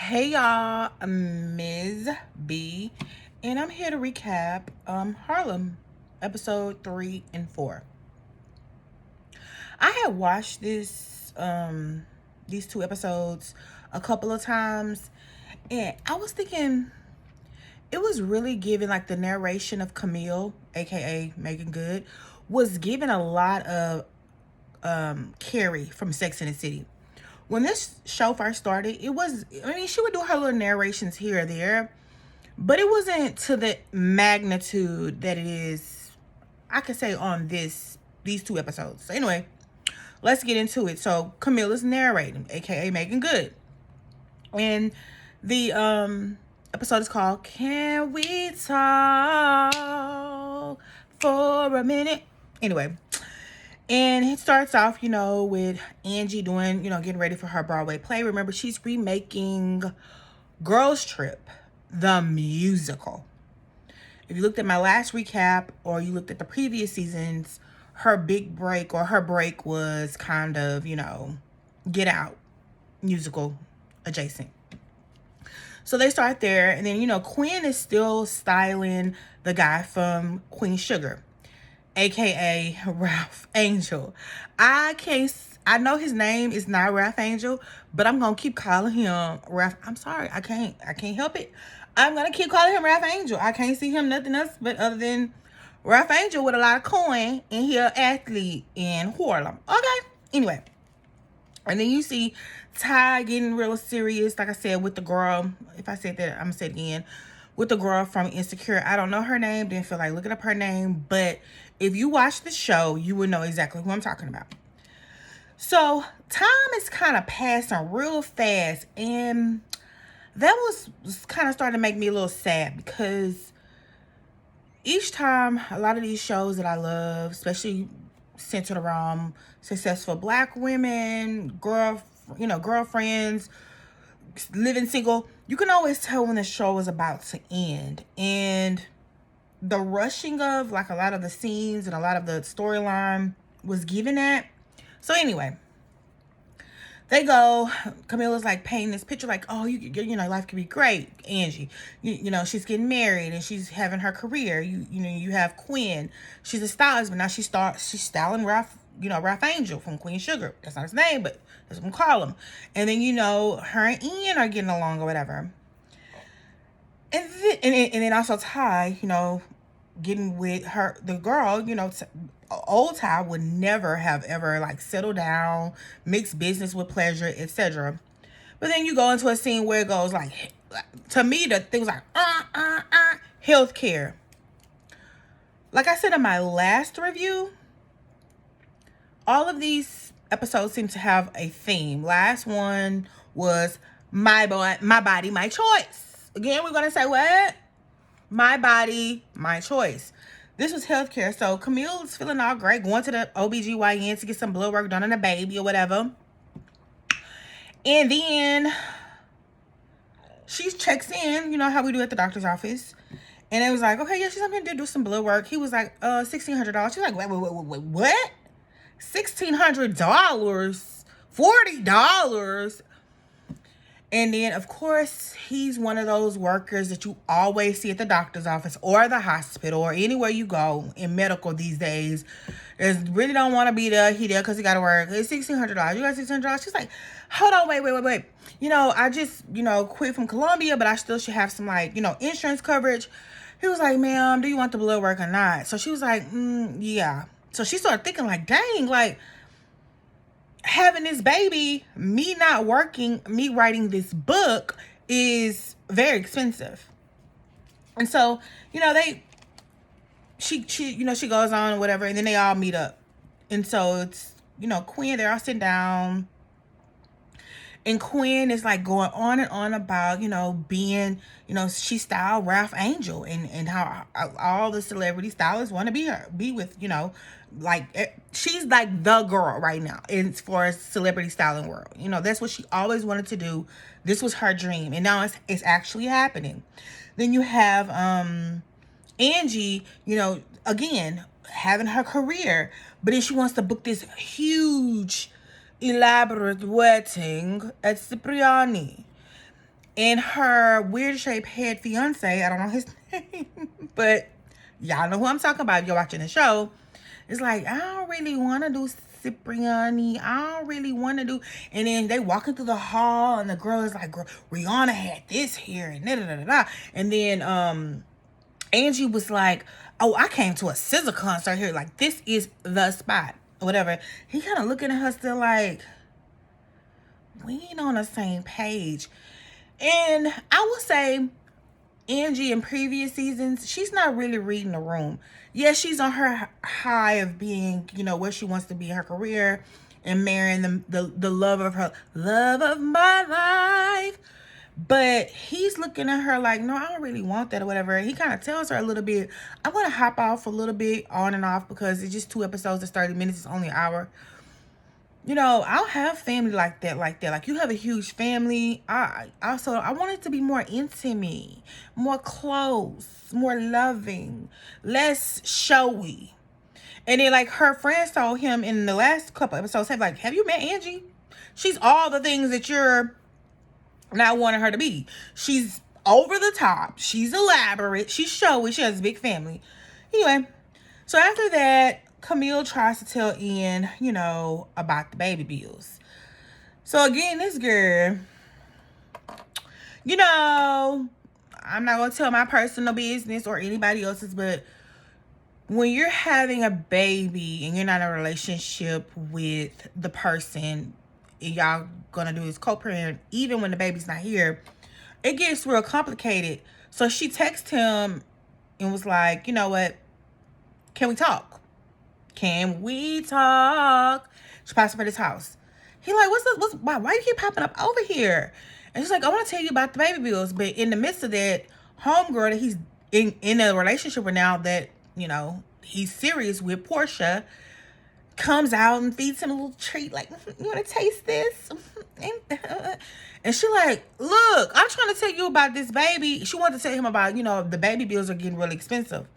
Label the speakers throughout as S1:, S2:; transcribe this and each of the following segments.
S1: Hey y'all, Ms. B, and I'm here to recap Harlem episode 3 and 4. I had watched these two episodes a couple of times, and I was thinking it was really giving, like, the narration of Camille, aka Megan Good, was giving a lot of Carrie from Sex and the City. When this show first started, she would do her little narrations here or there, but it wasn't to the magnitude that it is, I could say, on these two episodes. So anyway, let's get into it. So Camille is narrating, aka Megan Good. And the episode is called Can We Talk for a Minute? Anyway, and it starts off, with Angie doing, getting ready for her Broadway play. Remember, she's remaking Girls Trip, the musical. If you looked at my last recap or you looked at the previous seasons, her big break or her break was kind of, Get Out musical adjacent. So they start there, and then, Quinn is still styling the guy from Queen Sugar, aka Ralph Angel. I know his name is not Ralph Angel, but I'm gonna keep calling him Ralph. I'm sorry, I can't help it. I'm gonna keep calling him Ralph Angel. I can't see him nothing else but other than Ralph Angel with a lot of coin, and he an athlete in Harlem. Okay. Anyway, and then you see Ty getting real serious, like I said, with the girl. If I said that, I'm gonna say it again. With the girl from Insecure. I don't know her name, didn't feel like looking up her name, but if you watch the show, you would know exactly who I'm talking about. So time is kind of passing real fast, and that was kind of starting to make me a little sad, because each time a lot of these shows that I love, especially centered around successful Black women, girlfriends, living single, you can always tell when the show is about to end. And the rushing of, like, a lot of the scenes and a lot of the storyline was given that. So anyway, they go, Camilla's like painting this picture, like, oh, life could be great, Angie. She's getting married and she's having her career. You have Quinn. She's a stylist, but now she's styling Ralph, Ralph Angel from Queen Sugar. That's not his name, but that's what we call him. And then, her and Ian are getting along or whatever. And then also Ty, getting with the girl, old Ty would never have ever, like, settled down, mixed business with pleasure, etc. But then you go into a scene where it goes like, to me, the thing was like, healthcare. Like I said in my last review, all of these episodes seem to have a theme. Last one was my body, my choice. Again, we're gonna say what? My body, my choice. This was healthcare. So Camille's feeling all great, going to the OBGYN to get some blood work done on the baby or whatever. And then she checks in, how we do at the doctor's office. And it was like, okay, yeah, she's coming to do some blood work. He was like, $1,600. She's like, wait, what? $1,600? $40? And then, of course, he's one of those workers that you always see at the doctor's office or the hospital or anywhere you go in medical these days. Really don't want to be there. He there because he got to work. It's $1,600. You got $1,600? She's like, hold on, wait. I just, quit from Colombia, but I still should have some, like, insurance coverage. He was like, ma'am, do you want the blood work or not? So she was like, yeah. So she started thinking, like, dang, like, having this baby, me not working, me writing this book is very expensive. And so, she goes on or whatever, and then they all meet up. And so it's, Quinn, they're all sitting down. And Quinn is, like, going on and on about, being, she styled Ralph Angel and how all the celebrity stylists want to be with, like, she's like the girl right now as far as celebrity styling world. That's what she always wanted to do. This was her dream, and now it's actually happening. Then you have Angie, again, having her career, but then she wants to book this huge elaborate wedding at Cipriani. And her weird shaped head fiance, I don't know his name, but y'all know who I'm talking about if you're watching the show. It's like, I don't really want to do Cipriani. I don't really want to do. And then they walking through the hall, and the girl is like, Rihanna had this here, and da da da da. And then Angie was like, oh, I came to a SZA concert here. Like, this is the spot, or whatever. He kind of looking at her still like, we ain't on the same page. And I will say, Angie in previous seasons, she's not really reading the room. Yes, she's on her high of being, where she wants to be in her career and marrying the love of my life. But he's looking at her like, no, I don't really want that or whatever. He kind of tells her a little bit, I want to hop off a little bit on and off because it's just 2 episodes, it's 30 minutes, it's only an hour. I don't have family like that. Like, you have a huge family. I want it to be more intimate, more close, more loving, less showy. And then, like, her friends told him in the last couple episodes, like, have you met Angie? She's all the things that you're not wanting her to be. She's over the top. She's elaborate. She's showy. She has a big family. Anyway, so after that, Camille tries to tell Ian, about the baby bills. So again, this girl, I'm not going to tell my personal business or anybody else's, but when you're having a baby and you're not in a relationship with the person, and y'all going to do this co-parent, even when the baby's not here, it gets real complicated. So she texted him and was like, you know what? Can we talk? Can we talk? She pops up at his house. He like, why you keep popping up over here? And she's like, I want to tell you about the baby bills. But in the midst of that, homegirl that he's in a relationship with now that, he's serious with, Portia, comes out and feeds him a little treat. Like, you want to taste this? And she like, look, I'm trying to tell you about this baby. She wanted to tell him about, the baby bills are getting really expensive.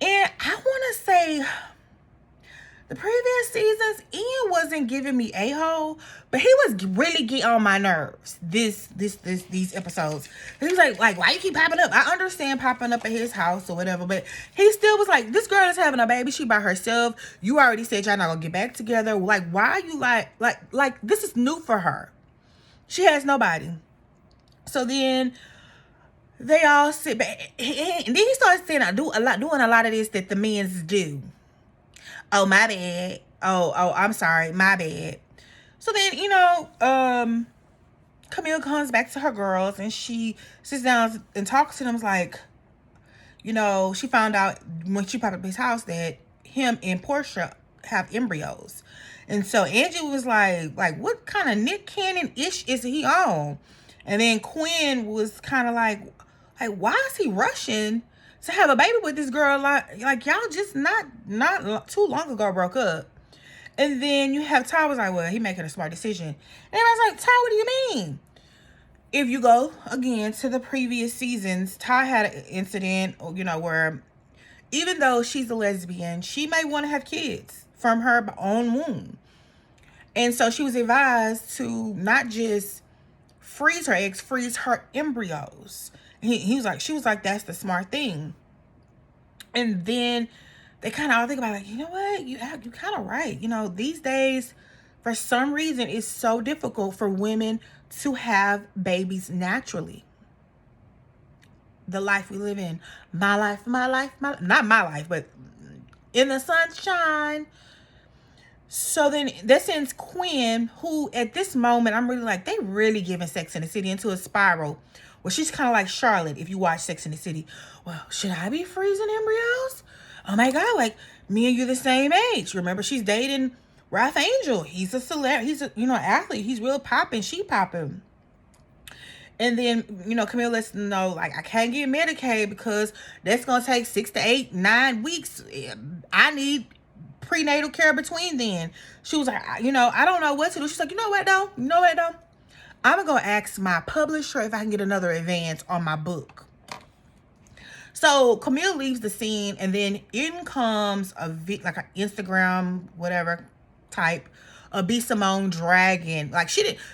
S1: And I want to say, the previous seasons, Ian wasn't giving me a-hole, but he was really getting on my nerves. These episodes. He was like, why you keep popping up? I understand popping up at his house or whatever, but he still was like, this girl is having a baby. She by herself. You already said y'all not gonna get back together. Like, why are you like this is new for her. She has nobody. So then they all sit back, and then he starts saying, doing a lot of this that the men's do. Oh, my bad. Oh, I'm sorry. My bad. So then, Camille comes back to her girls and she sits down and talks to them. It's like, she found out when she popped up his house that him and Portia have embryos. And so Angie was like, what kind of Nick Cannon-ish is he on? And then Quinn was kind of like, why is he rushing to have a baby with this girl? Like y'all just not too long ago broke up. And then you have Ty was like, well, he making a smart decision. And I was like, Ty, what do you mean? If you go again to the previous seasons, Ty had an incident, where even though she's a lesbian, she may want to have kids from her own womb. And so she was advised to not just freeze her eggs, freeze her embryos. He was like, she was like, that's the smart thing. And then they kind of all think about it, like, you know what? You kind of right. These days, for some reason, it's so difficult for women to have babies naturally. The life we live in. My life. Not my life, but in the sunshine. So then that sends Quinn, who at this moment, I'm really like, they really giving Sex and the City into a spiral. Well, she's kind of like Charlotte if you watch Sex and the City. Well, should I be freezing embryos? Oh my God, like me and you the same age. Remember, she's dating Ralph Angel. He's a celebrity. He's a athlete. He's real popping. She popping. And then, Camille lets them know, like, I can't get Medicaid because that's going to take 6 to 8, 9 weeks. I need prenatal care between then. She was like, I don't know what to do. She's like, you know what though? I'm going to go ask my publisher if I can get another advance on my book. So Camille leaves the scene, and then in comes like an Instagram, whatever type B Simone dragging. Like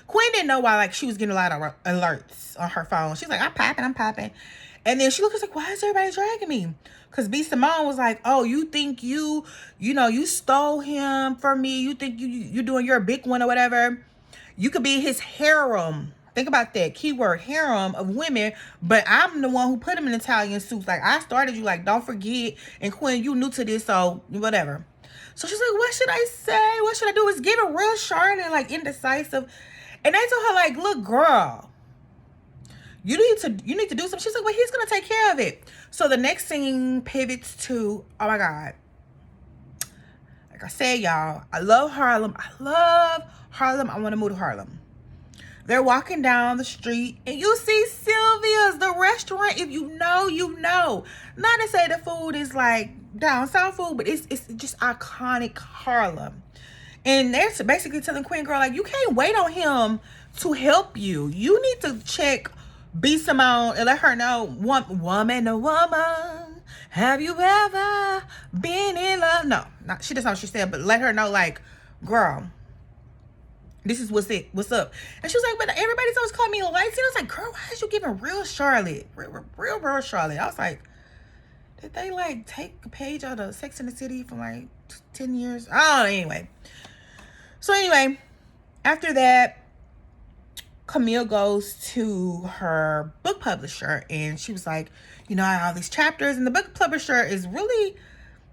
S1: Quinn didn't know why, like, she was getting a lot of alerts on her phone. She's like, I'm popping. And then she looks like, why is everybody dragging me? Because B Simone was like, oh, you think you stole him from me. You think you doing your big one or whatever. You could be his harem. Think about that keyword, harem of women. But I'm the one who put him in Italian suits. Like, I started you. Like, don't forget. And Quinn, you new to this, so whatever. So she's like, what should I say? What should I do? It's giving real Charlotte, like, indecisive. And they told her, like, look, girl, you need to do something. She's like, well, he's gonna take care of it. So the next scene pivots to, oh my God. Like I said, y'all, I love Harlem. I want to move to Harlem. They're walking down the street and you see Sylvia's, the restaurant. If you know, you know. Not to say the food is like down south food, but it's just iconic Harlem. And they're basically telling Quinn, girl, like, you can't wait on him to help you. You need to check B Simone and let her know, woman to woman, have you ever been in love? No, she doesn't know what she said, but let her know, like, girl, this is what's up. And she was like, but everybody's always calling me a light skin. I was like, girl, why is you giving real Charlotte? Real Charlotte. I was like, did they like take a page out of Sex and the City from like 10 years? Oh, anyway. So anyway, after that, Camille goes to her book publisher and she was like, you know, I have all these chapters, and the book publisher is really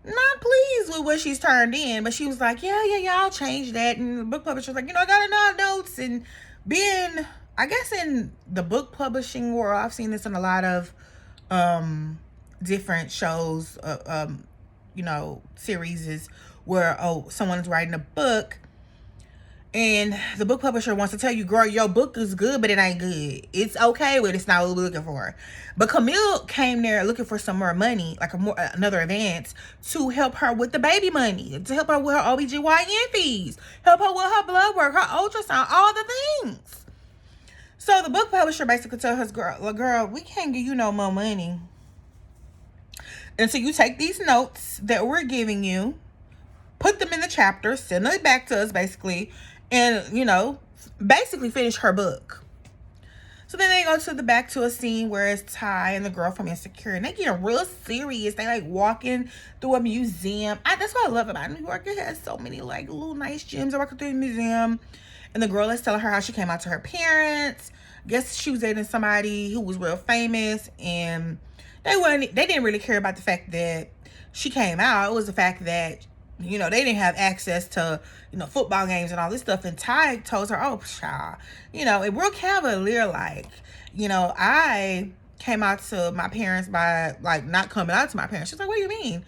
S1: not pleased with what she's turned in, but she was like, yeah, I'll change that. And the book publisher's like, you know, I got enough notes. And being, I guess, in the book publishing world, I've seen this in a lot of different shows, you know, series is where, someone's writing a book and the book publisher wants to tell you, girl, your book is good, but it ain't good. It's okay, but it's not what we're looking for. But Camille came there looking for some more money, like another advance, to help her with the baby money, to help her with her OBGYN fees, help her with her blood work, her ultrasound, all the things. So the book publisher basically told her, girl, we can't give you no more money until you take these notes that we're giving you, put them in the chapter, send it back to us, basically, and, you know, basically finish her book. So then they go back to a scene where it's Ty and the girl from Insecure, and they get real serious. They like walking through a museum. That's what I love about New York. It has so many like little nice gyms. They're walking through a museum, and the girl is telling her how she came out to her parents. I guess she was dating somebody who was real famous, and they didn't really care about the fact that she came out. It was the fact that, you know, they didn't have access to, you know, football games and all this stuff. And Ty told her, oh, child, you know, it real cavalier, like, you know, I came out to my parents by, like, not coming out to my parents. She's like, what do you mean?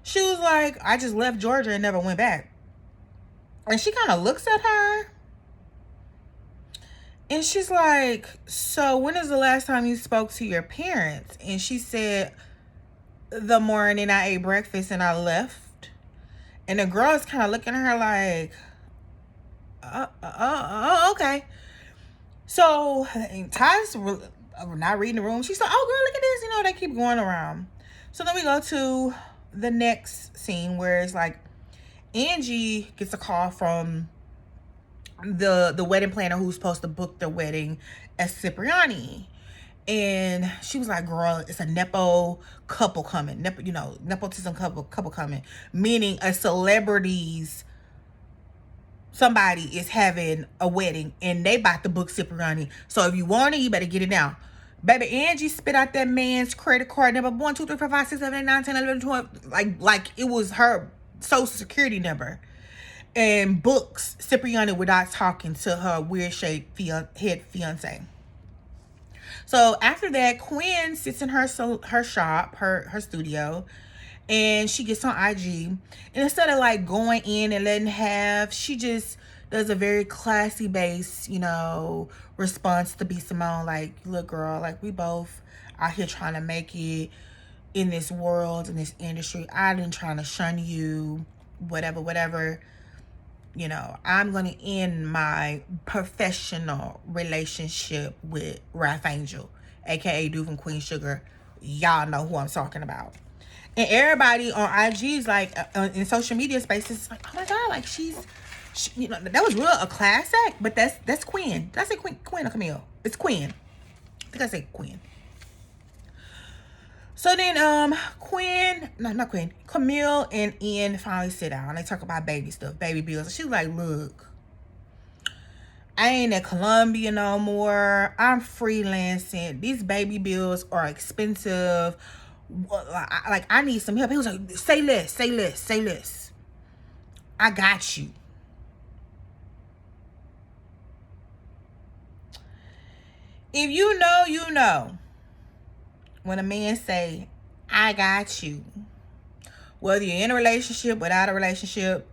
S1: She was like, I just left Georgia and never went back. And she kind of looks at her. And she's like, so when is the last time you spoke to your parents? And she said, the morning I ate breakfast and I left. And the girl is kind of looking at her like, okay. So Ty's not reading the room. She's like, oh, girl, look at this. You know, they keep going around. So then we go to the next scene where it's like Angie gets a call from the wedding planner who's supposed to book the wedding at Cipriani. And she was like, girl, it's a Nepo couple coming. Nepotism couple coming. Meaning a celebrity's, somebody is having a wedding and they about to book Cipriani. So if you want it, you better get it now. Baby, Angie spit out that man's credit card number 1, 2, 3, 4, 5, 6, 7, 8, 9, 10, 11, 12. Like it was her social security number. And books Cipriani without talking to her weird shaped head fiance. So after that, Quinn sits in her shop, her studio, and she gets on IG. And instead of like going in and letting have, she just does a very classy base, you know, response to B Simone. Like, look, girl, like we both out here trying to make it in this world, in this industry. I didn't trying to shun you, whatever. You know, I'm going to end my professional relationship with Ralph Angel, aka Duke and Queen Sugar. Y'all know who I'm talking about. And everybody on IG's like, in social media spaces, like, oh my God, like she's That was real a class act, but that's Quinn. Did I say Quinn or Camille? It's Quinn. I think I said Quinn. So then, Quinn, no, not Quinn, Camille and Ian finally sit down. They talk about baby stuff, baby bills. And she's like, look, I ain't at Columbia no more. I'm freelancing. These baby bills are expensive. Like, I need some help. He was like, say less, say less, say less. I got you. If you know, you know. When a man say, I got you, whether you're in a relationship, without a relationship,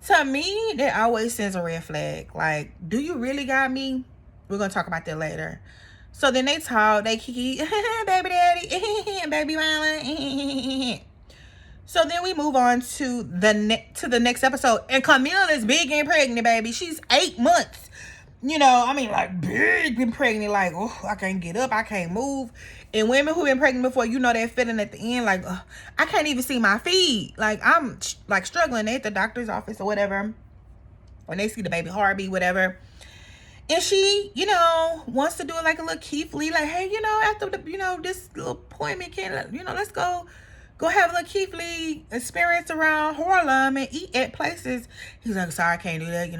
S1: to me, that always sends a red flag. Like, do you really got me? We're going to talk about that later. So then they talk, they kiki, baby daddy, baby mama. So then we move on to the next episode. And Camille is big and pregnant, baby. She's 8 months. Like big and pregnant. Like, oh, I can't get up. I can't move. And women who've been pregnant before, that feeling at the end. Like, I can't even see my feet. Like, I'm like struggling. They at the doctor's office or whatever. When they see the baby heartbeat, whatever. And she, wants to do it like a little Keithley. Like, hey, after the, this little appointment, let's go have a little Keithley experience around Harlem and eat at places. He's like, sorry, I can't do that,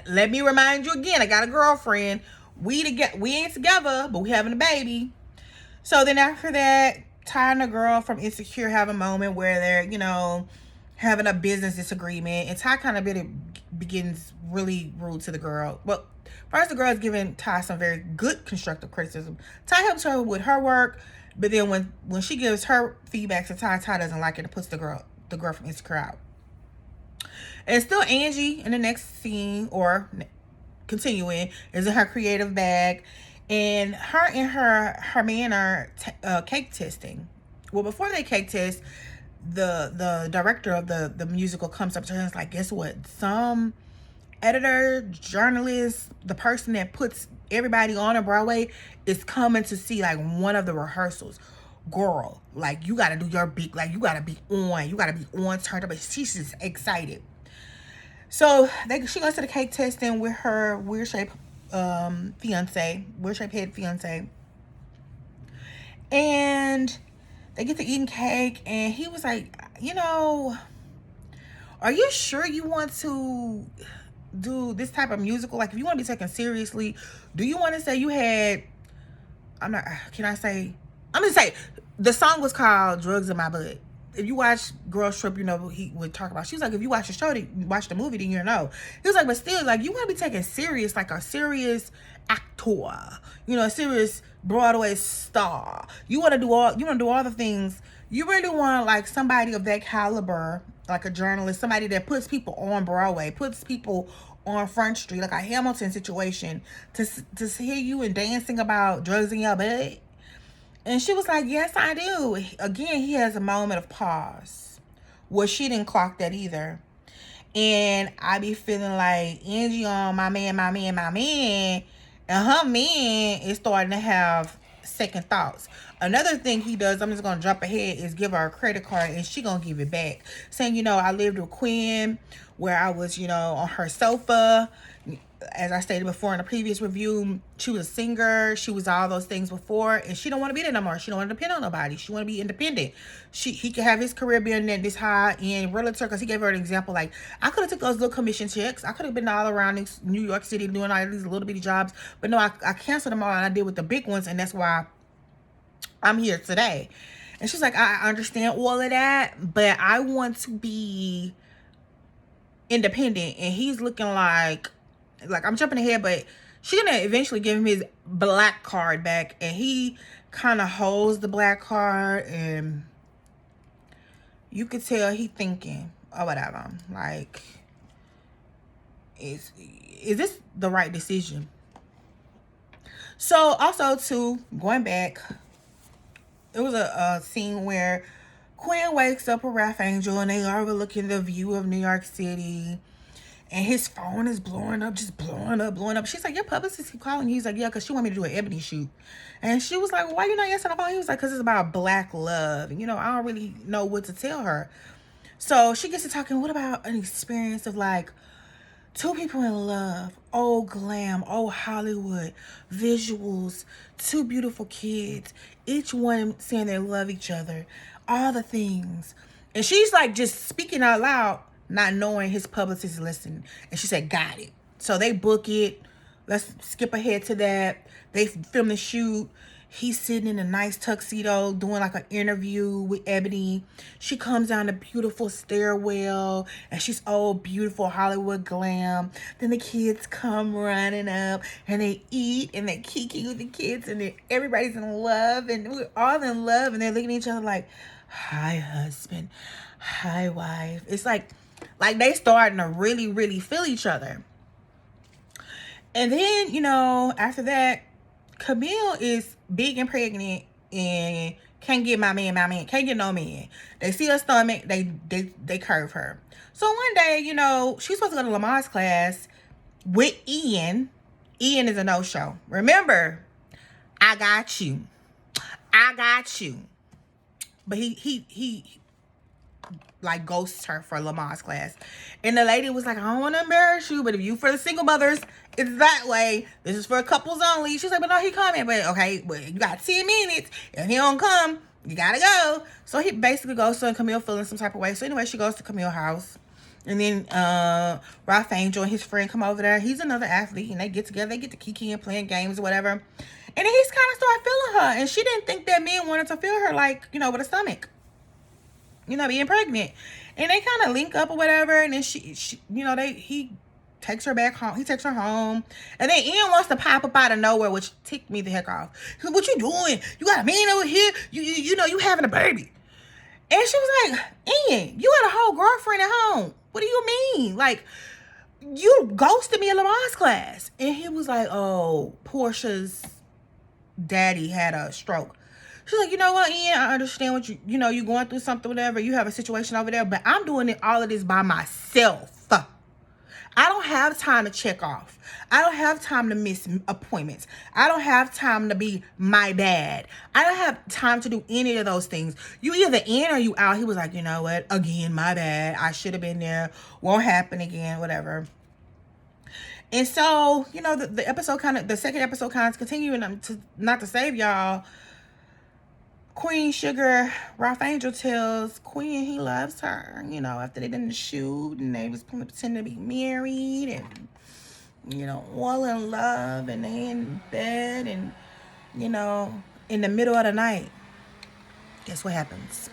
S1: Let me remind you again, I got a girlfriend. We ain't together, but we having a baby. So then after that, Ty and the girl from Insecure have a moment where they're, having a business disagreement. And Ty kind of begins really rude to the girl. Well, first the girl is giving Ty some very good constructive criticism. Ty helps her with her work, but then when she gives her feedback to Ty, Ty doesn't like it and puts the girl from Insecure out. And still Angie in the next scene, or continuing, is in her creative bag. And her man are cake testing. Well, before they cake test, the director of the musical comes up to her and is like, guess what? Some editor, journalist, the person that puts everybody on Broadway is coming to see like one of the rehearsals. Girl, like you gotta do your big, like you gotta be on, turned up. But she's just excited. So she goes to the cake testing with her weird shaped head fiance, and they get to eating cake. And he was like, are you sure you want to do this type of musical? Like, if you want to be taken seriously, do you want to say you had? I'm gonna say the song was called "Drugs in My Blood." If you watch Girls Trip, he would talk about. She was like, if you watch the show, watch the movie, then you know. He was like, but still, like, you want to be taken serious, like a serious actor, a serious Broadway star. You want to do all the things. You really want like somebody of that caliber, like a journalist, somebody that puts people on Broadway, puts people on Front Street, like a Hamilton situation, to hear you and dancing about drugs in your butt. And she was like, yes, I do. Again, he has a moment of pause. Well, she didn't clock that either. And I be feeling like Angie on my man. And her man is starting to have second thoughts. Another thing he does, I'm just going to jump ahead, is give her a credit card and she going to give it back. Saying, I lived with Quinn where I was, on her sofa. As I stated before in a previous review, she was a singer. She was all those things before, and she don't want to be there no more. She don't want to depend on nobody. She want to be independent. He could have his career being at this high-end realtor, because he gave her an example. Like, I could have took those little commission checks. I could have been all around New York City doing all these little bitty jobs. But no, I canceled them all, and I did with the big ones, and that's why I'm here today. And she's like, I understand all of that, but I want to be independent. And he's looking like I'm jumping ahead, but she's gonna eventually give him his black card back, and he kind of holds the black card, and you could tell he thinking or whatever. Like, is this the right decision? So also too, going back, it was a scene where Quinn wakes up with Ralph Angel, and they are overlooking the view of New York City. And his phone is blowing up. She's like, your publicist keep calling you. He's like, yeah, because she want me to do an Ebony shoot. And she was like, why you not answering the phone? He was like, because it's about black love. And, I don't really know what to tell her. So she gets to talking, what about an experience of like two people in love, oh glam, oh Hollywood, visuals, two beautiful kids, each one saying they love each other, all the things. And she's like just speaking out loud, not knowing his publicist is listening. And she said, got it. So they book it. Let's skip ahead to that. They film the shoot. He's sitting in a nice tuxedo doing like an interview with Ebony. She comes down a beautiful stairwell and she's all beautiful Hollywood glam. Then the kids come running up and they eat and they kiki with the kids and everybody's in love and we're all in love and they're looking at each other like, hi husband, hi wife. It's like they starting to really, really feel each other. And then, you know, after that, Camille is big and pregnant and can't get my man, can't get no man. They see her stomach, they curve her. So one day, you know, she's supposed to go to Lamar's class with Ian. Ian is a no-show. Remember, I got you. But he like ghosts her for Lamar's class. And the lady was like, I don't want to embarrass you, but if you for the single mothers, it's that way. This is for couples only. She's like, but no, he coming. But okay, but you got 10 minutes. If he don't come, you gotta go. So he basically goes to Camille feeling some type of way. So anyway, she goes to Camille's house. And then Ralph Angel and his friend come over there. He's another athlete. And they get together. They get to kiki and playing games or whatever. And then he's kind of started feeling her. And she didn't think that men wanted to feel her like, you know, with a stomach. You know, being pregnant. And they kind of link up or whatever. And then she you know, he takes her back home. He takes her home. And then Ian wants to pop up out of nowhere, which ticked me the heck off. What you doing? You got a man over here? You know, you having a baby. And she was like, Ian, you had a whole girlfriend at home. What do you mean? Like, you ghosted me in Lamar's class. And he was like, oh, Portia's daddy had a stroke. She's like, you know what, Ian, I understand what you know, you're going through something, whatever. You have a situation over there, but I'm doing all of this by myself. I don't have time to check off. I don't have time to miss appointments. I don't have time to be my bad. I don't have time to do any of those things. You either in or you out. He was like, you know what? Again, my bad. I should have been there. Won't happen again, whatever. And so, you know, the second episode kind of continuing not to save y'all. Queen Sugar, Ralph Angel tells Quinn he loves her, you know, after they did the shoot and they was pretending to be married and, you know, all in love and they in bed and, you know, in the middle of the night, guess what happens?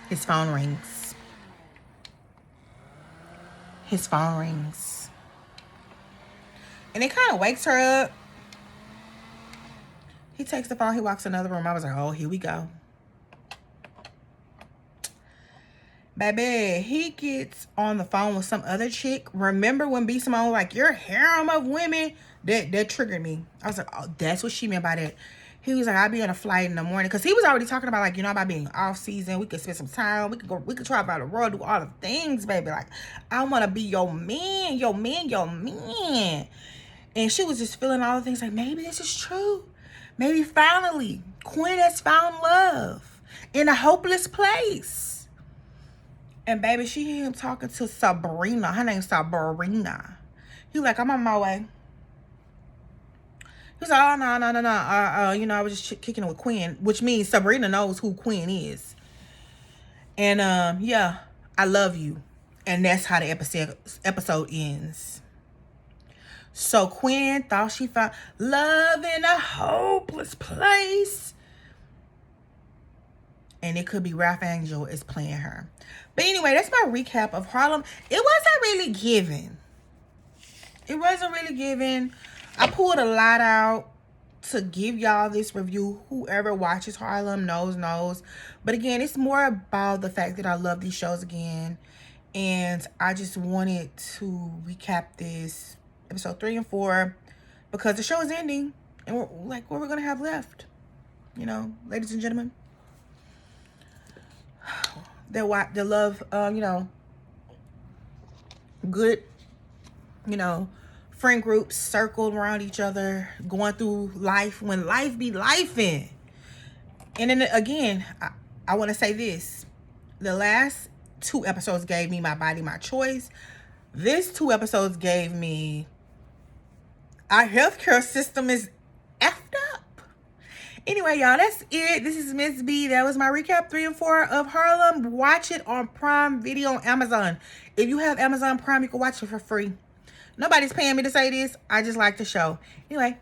S1: His phone rings. And it kind of wakes her up. He takes the phone. He walks in another room. I was like, oh, here we go. Baby, he gets on the phone with some other chick. Remember when B. Simone was like, your harem of women? That triggered me. I was like, oh, that's what she meant by that. He was like, I'll be on a flight in the morning. Because he was already talking about, like, you know, about being off season. We could spend some time. We could travel around the world, do all the things, baby. Like, I want to be your man. And she was just feeling all the things like, maybe this is true. Maybe finally, Quinn has found love in a hopeless place. And baby, she hear him talking to Sabrina. Her name's Sabrina. He like, I'm on my way. He's like, oh, no. You know, I was just kicking it with Quinn, which means Sabrina knows who Quinn is. And, yeah, I love you. And that's how the episode ends. So Quinn thought she found love in a hopeless place. And it could be Ralph Angel is playing her. But anyway, that's my recap of Harlem. It wasn't really given. I pulled a lot out to give y'all this review. Whoever watches Harlem knows. But again, it's more about the fact that I love these shows again. And I just wanted to recap this. Episode 3 and 4, because the show is ending, and we're like, what we're gonna have left, you know, ladies and gentlemen. They love, you know, good, you know, friend groups circled around each other, going through life when life be lifing. And then again, I want to say this: The last 2 episodes gave me My Body, My Choice. This 2 episodes gave me our healthcare system is effed up. Anyway, y'all, that's it. This is Miss B. That was my recap 3 and 4 of Harlem. Watch it on Prime Video on Amazon. If you have Amazon Prime, you can watch it for free. Nobody's paying me to say this. I just like the show. Anyway,